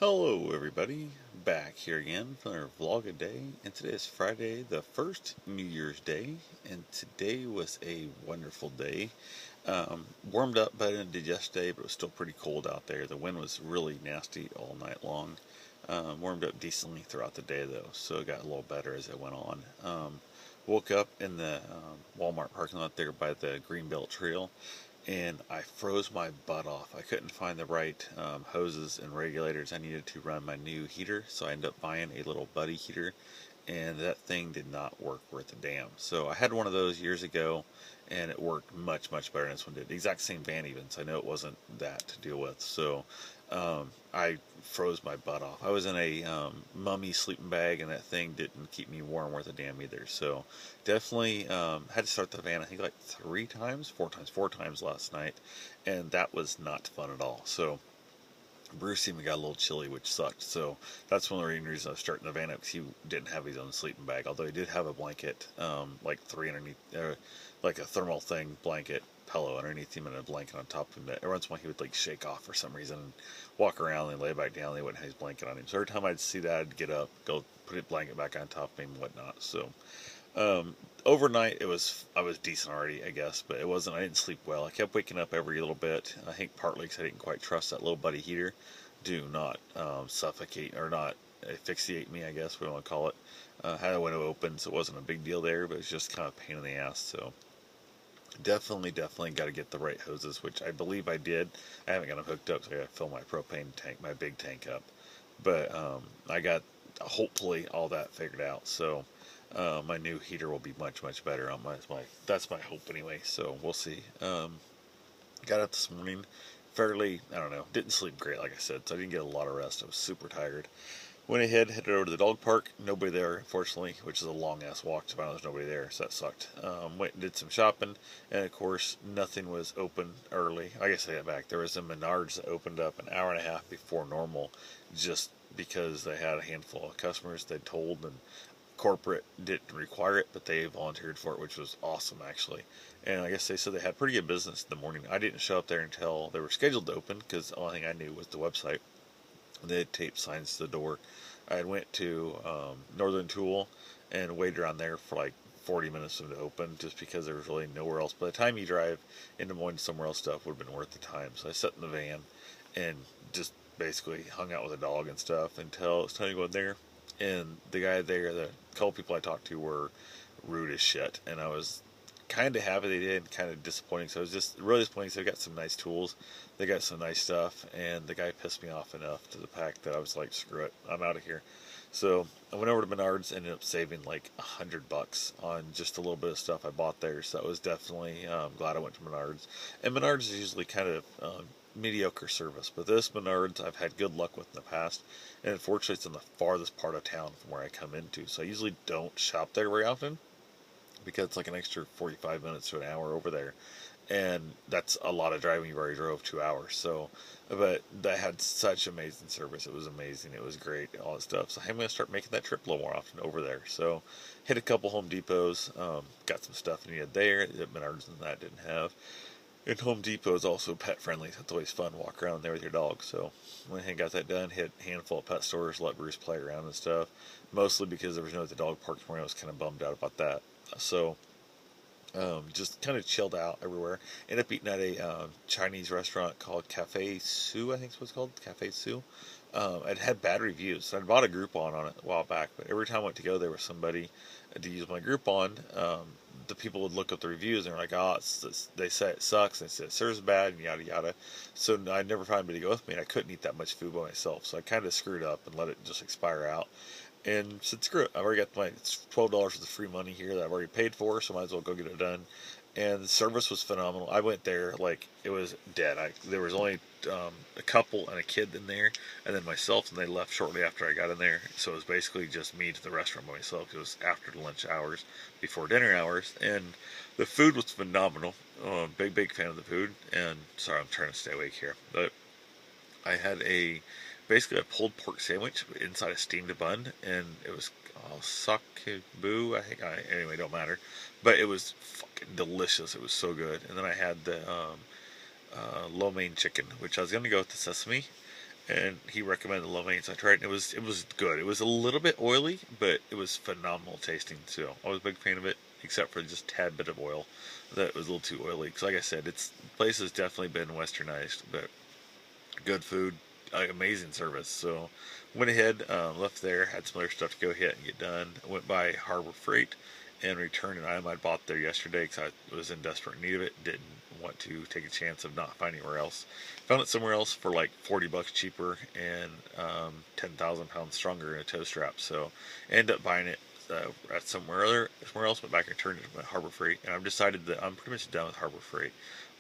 Hello everybody, back here again for another vlog a day, and today is Friday, the first New Year's Day, and today was a wonderful day. Warmed up better than it did yesterday, but it was still pretty cold out there. The wind was really nasty all night long. Warmed up decently throughout the day though, so it got a little better as it went on. Woke up in the Walmart parking lot there by the Greenbelt Trail, and I froze my butt off. I couldn't find the right hoses and regulators I needed to run my new heater, so I ended up buying a little Buddy heater, and that thing did not work worth a damn. So I had one of those years ago, and it worked much, much better than this one did. The exact same fan even, so I know it wasn't that to deal with. So I froze my butt off. I was in a mummy sleeping bag, and that thing didn't keep me warm worth a damn either. So definitely had to start the fan, I think like four times last night, and that was not fun at all. So Bruce even got a little chilly, which sucked. So that's one of the main reasons I was starting the van up, because he didn't have his own sleeping bag. Although he did have a blanket, like three underneath, like a thermal thing blanket pillow underneath him and a blanket on top of him. That every once in a while he would like shake off for some reason, and walk around and lay back down. And he wouldn't have his blanket on him. So every time I'd see that, I'd get up, go put a blanket back on top of him and whatnot. So um, overnight, I was decent already, I guess, but it wasn't. I didn't sleep well. I kept waking up every little bit. I think partly because I didn't quite trust that little Buddy heater. Do not suffocate or not asphyxiate me, I guess we want to call it. Had a window open, so it wasn't a big deal there, but it's just kind of a pain in the ass. So definitely got to get the right hoses, which I believe I did. I haven't got them hooked up, so I got to fill my propane tank, my big tank up. But I got hopefully all that figured out. So my new heater will be much better on my that's my hope anyway. So we'll see. Got up this morning fairly, I don't know, didn't sleep great like I said, so I didn't get a lot of rest. I was super tired. Went ahead, headed over to the dog park. Nobody there, unfortunately, which is a long ass walk to find there's nobody there, so that sucked. Went and did some shopping, and of course, nothing was open early. I guess I got back. There was a Menards that opened up an hour and a half before normal, just because they had a handful of customers they told, and corporate didn't require it, but they volunteered for it, which was awesome actually. And I guess they said they had pretty good business in the morning. I didn't show up there until they were scheduled to open, because the only thing I knew was the website. They had taped signs to the door. I went to Northern Tool and waited around there for like 40 minutes for them to open, just because there was really nowhere else. By the time you drive in the morning somewhere else, stuff would have been worth the time. So I sat in the van and just basically hung out with the dog and stuff until it was time to go in there. And the guy there, the couple people I talked to, were rude as shit. And I was kind of happy they did, kind of disappointing. So I was just really disappointed, because they got some nice tools, they got some nice stuff, and the guy pissed me off enough to the pack that I was like, screw it, I'm out of here. So I went over to Menards, ended up saving like $100 on just a little bit of stuff I bought there. So I was definitely glad I went to Menards. And Menards is usually kind of mediocre service, but this Menards I've had good luck with in the past, and unfortunately it's in the farthest part of town from where I come into. So I usually don't shop there very often, because it's like an extra 45 minutes to an hour over there, and that's a lot of driving. You've already drove 2 hours. So but that had such amazing service. It was amazing, it was great, all that stuff. So I'm going to start making that trip a little more often over there. So hit a couple Home Depots, got some stuff I needed there that Menards and that didn't have. And Home Depot is also pet friendly, so it's always fun to walk around there with your dog. So went ahead and got that done, hit a handful of pet stores, let Bruce play around and stuff, mostly because there was no at the dog park where I was kind of bummed out about that. So just kind of chilled out everywhere. Ended up eating at a Chinese restaurant called Cafe Sue, I think it's what it's called, Cafe Sue. It had bad reviews. So I bought a Groupon on it a while back, but every time I went to go, there was somebody to use my Groupon. The people would look up the reviews and they're like, "Oh, they say it sucks," and they say it serves bad, and yada yada. So I never found anybody to go with me, and I couldn't eat that much food by myself. So I kind of screwed up and let it just expire out, and said, "Screw it! I've already got my $12 of the free money here that I've already paid for, so might as well go get it done." And the service was phenomenal. I went there like it was dead. There was only a couple and a kid in there, and then myself, and they left shortly after I got in there. So it was basically just me to the restaurant by myself. It was after the lunch hours, before dinner hours, and the food was phenomenal. Big fan of the food. And sorry, I'm trying to stay awake here, but I had a basically a pulled pork sandwich inside a steamed bun, and it was sakebu, I think. Anyway, don't matter, but it was fucking delicious. It was so good. And then I had the lo mein chicken, which I was gonna go with the sesame, and he recommended the lo mein. So I tried it, and it was good. It was a little bit oily, but it was phenomenal tasting. So I was a big fan of it, except for just a tad bit of oil. That was a little too oily. Because like I said, it's the place has definitely been westernized, but good food, amazing service. So went ahead, left there, had some other stuff to go hit and get done. Went by Harbor Freight and returned an item I'd bought there yesterday because I was in desperate need of it. Didn't want to take a chance of not finding anywhere else. Found it somewhere else for like $40 cheaper and 10,000 pounds stronger in a tow strap. So ended up buying it at somewhere else. Went back and returned it to Harbor Freight, and I've decided that I'm pretty much done with Harbor Freight.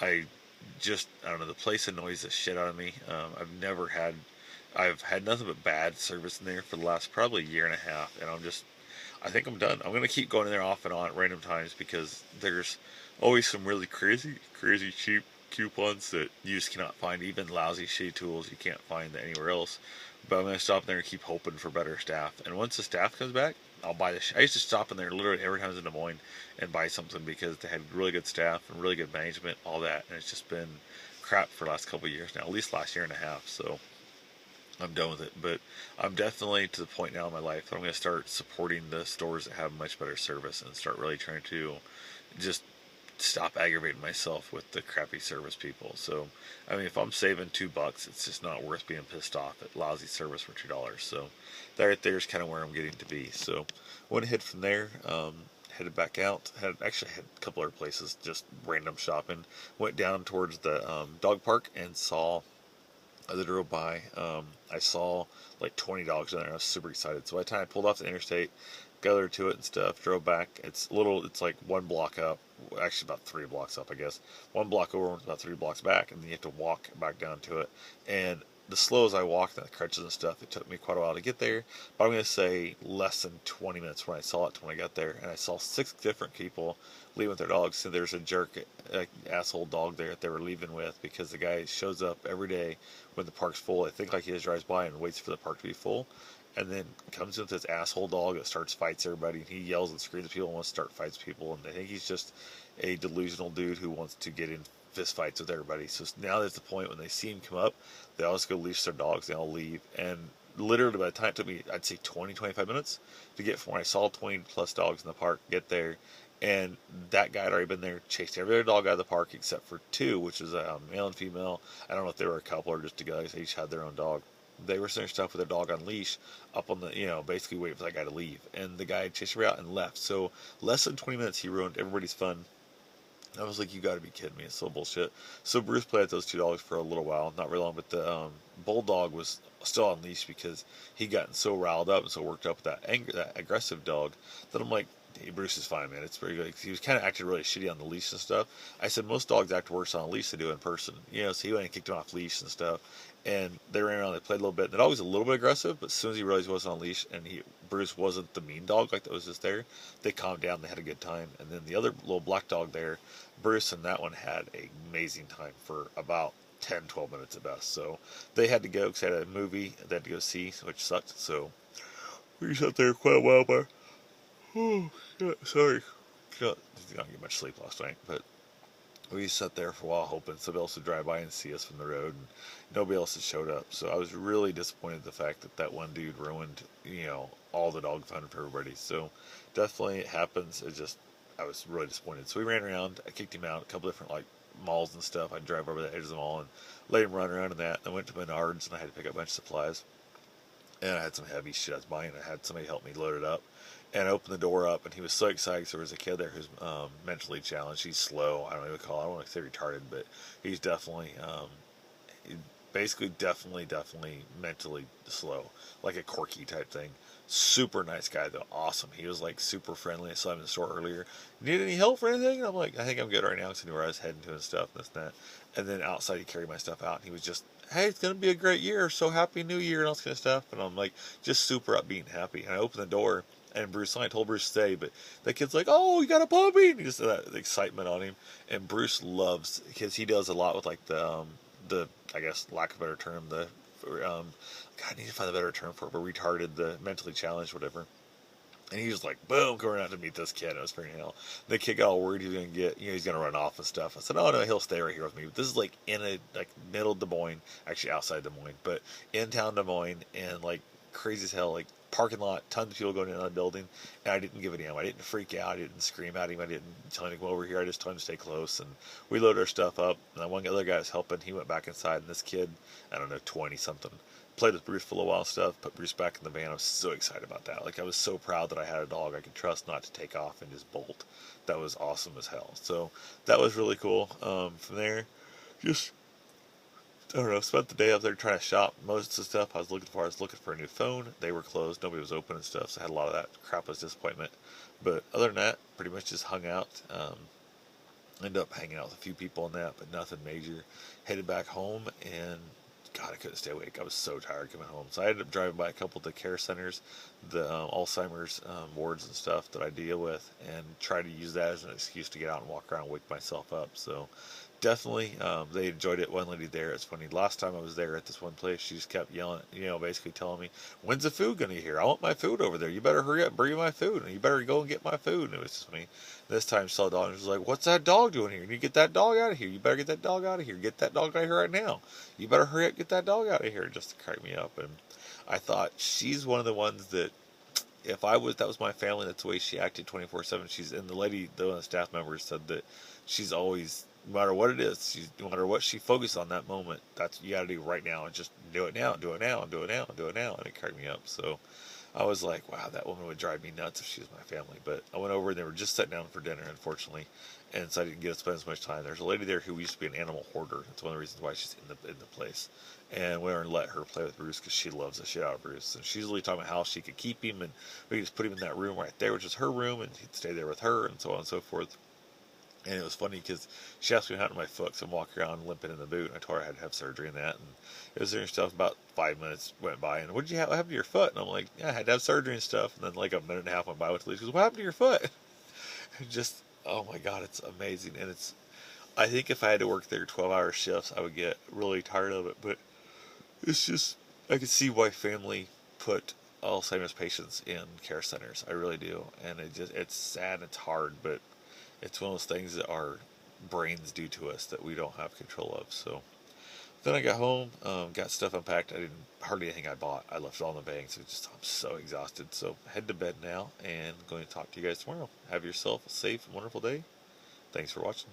I I don't know, the place annoys the shit out of me. I've had nothing but bad service in there for the last probably year and a half, and I think I'm done. I'm gonna keep going in there off and on at random times because there's always some really crazy cheap coupons that you just cannot find. Even lousy shitty tools you can't find anywhere else. But I'm gonna stop there and keep hoping for better staff. And once the staff comes back, I'll buy the. I used to stop in there literally every time I was in Des Moines and buy something because they had really good staff and really good management, all that. And it's just been crap for the last couple of years now, at least last year and a half. So I'm done with it. But I'm definitely to the point now in my life that I'm going to start supporting the stores that have much better service and start really trying to just stop aggravating myself with the crappy service people. So, I mean, if I'm saving $2, it's just not worth being pissed off at lousy service for $2. So, that right there is kind of where I'm getting to be. So, went ahead from there. Headed back out. Had a couple other places, just random shopping. Went down towards the dog park and saw as I drove by, I saw like 20 dogs in there. I was super excited. So by the time I pulled off the interstate, got there to it and stuff, drove back. It's like one block up, actually about 3 blocks up, I guess. One block over, about 3 blocks back, and then you have to walk back down to it. And the slow as I walked, and the crutches and stuff, it took me quite a while to get there. But I'm going to say less than 20 minutes when I saw it when I got there. And I saw 6 different people leaving with their dogs. So there's a jerk, asshole dog there that they were leaving with because the guy shows up every day when the park's full. I think like he just drives by and waits for the park to be full. And then comes in with this asshole dog that starts fights everybody. And he yells and screams at people and wants to start fights with people. And I think he's just a delusional dude who wants to get in fist fights with everybody. So now there's the point when they see him come up, they all just go leash their dogs, they all leave. And literally by the time it took me, I'd say 20-25 minutes to get from where I saw 20 plus dogs in the park, get there. And that guy had already been there, chased every other dog out of the park except for 2, which was a male and female. I don't know if they were a couple or just a guy. They each had their own dog. They were sitting stuff with their dog on leash up on the, basically waiting for that guy to leave. And the guy chased her out and left. So less than 20 minutes, he ruined everybody's fun. I was like, you got to be kidding me. It's so bullshit. So Bruce played with those 2 dogs for a little while. Not very long, but the bulldog was still on leash because he'd gotten so riled up and so worked up with that aggressive dog that I'm like, hey, Bruce is fine, man. It's pretty good. He was kind of acting really shitty on the leash and stuff. I said most dogs act worse on a leash than they do in person. So he went and kicked him off leash and stuff. And they ran around, they played a little bit. The dog was a little bit aggressive, but as soon as he realized he wasn't on leash and Bruce wasn't the mean dog like that was just there, they calmed down, they had a good time. And then the other little black dog there, Bruce and that one had an amazing time for about 10-12 minutes at best. So they had to go because they had a movie they had to go see, which sucked. So we sat there quite a while, but oh, sorry. Didn't get much sleep last night, but we sat there for a while hoping somebody else would drive by and see us from the road, and nobody else had showed up. So I was really disappointed in the fact that one dude ruined, all the dog fun for everybody. So definitely it happens. I was really disappointed. So we ran around. I kicked him out a couple different malls and stuff. I'd drive over the edges of the mall and let him run around in that. I went to Menards and I had to pick up a bunch of supplies. And I had some heavy shit I was buying. I had somebody help me load it up. And I opened the door up, and he was so excited because there was a kid there who's mentally challenged. He's slow. I don't want to say retarded, but he's definitely, basically, definitely mentally slow, like a quirky type thing. Super nice guy though, awesome. He was like super friendly. I saw him in the store earlier. Need any help for anything? And I'm like, I think I'm good right now because I knew where I was heading to and stuff, and this and that. And then outside, he carried my stuff out, and he was just, hey, it's gonna be a great year. So happy New Year and all this kind of stuff. And I'm like, just super upbeat and happy. And I opened the door. And I told Bruce to stay, but that kid's like, oh, you got a puppy! And he just had that excitement on him. And Bruce loves, because he does a lot with like the I guess, lack of a better term, God, I need to find a better term for it, but retarded, the mentally challenged, whatever. And he was like, boom, going out to meet this kid. It was freaking hell. The kid got all worried he was going to get, he's going to run off and stuff. I said, oh, no, he'll stay right here with me. But this is like in a, like middle Des Moines, actually outside Des Moines, but in town Des Moines, and like crazy as hell, like parking lot, tons of people going in and out of the building. And I didn't give a damn. I didn't freak out. I didn't scream at him. I didn't tell him to go over here. I just told him to stay close. And we loaded our stuff up. And then one other guy was helping. He went back inside. And this kid, I don't know, 20 something, played with Bruce for a little while and stuff, put Bruce back in the van. I was so excited about that. Like, I was so proud that I had a dog I could trust not to take off and just bolt. That was awesome as hell. So that was really cool. From there, just, I don't know, spent the day up there trying to shop. Most of the stuff I was looking for a new phone. They were closed. Nobody was open and stuff, so I had a lot of that crap as disappointment. But other than that, pretty much just hung out. Ended up hanging out with a few people in that, but nothing major. Headed back home, and God, I couldn't stay awake. I was so tired coming home. So I ended up driving by a couple of the care centers, the Alzheimer's wards and stuff that I deal with, and try to use that as an excuse to get out and walk around and wake myself up. So definitely, they enjoyed it. One lady there, it's funny, last time I was there at this one place, she just kept yelling, basically telling me, when's the food going to be here? I want my food over there. You better hurry up, bring me my food, and you better go and get my food. And it was just funny. This time, she saw a dog, and she was like, what's that dog doing here? You need to get that dog out of here. You better get that dog out of here. Get that dog out of here right now. You better hurry up, get that dog out of here, just to crack me up. And I thought, she's one of the ones that, if that was my family, that's the way she acted 24/7. And the lady, one of the staff members said that she's always, no matter what it is, no matter what she focused on that moment, that's you got to do right now, and just do it now, do it now, do it now, do it now, and it cracked me up. So I was like, wow, that woman would drive me nuts if she was my family. But I went over and they were just sitting down for dinner, unfortunately, and so I didn't get to spend as much time. There's a lady there who used to be an animal hoarder. That's one of the reasons why she's in the place. And we went over and let her play with Bruce because she loves the shit out of Bruce. And she's really talking about how she could keep him, and we could just put him in that room right there, which is her room, and he'd stay there with her, and so on and so forth. And it was funny because she asked me how to my foot, so I'm walking around limping in the boot, and I told her I had to have surgery and that. And it was doing stuff. About 5 minutes went by, and what did you have to your foot? And I'm like, yeah, I had to have surgery and stuff. And then like a minute and a half went by with Lee. She goes, what happened to your foot? And just, oh my God, it's amazing. And I think if I had to work there 12-hour shifts, I would get really tired of it. But it's just, I can see why family put Alzheimer's patients in care centers. I really do. And it's sad, it's hard, but it's one of those things that our brains do to us that we don't have control of. So then I got home, got stuff unpacked. I didn't hardly anything I bought. I left it all in the bag, so I'm so exhausted. So head to bed now, and I'm going to talk to you guys tomorrow. Have yourself a safe and wonderful day. Thanks for watching.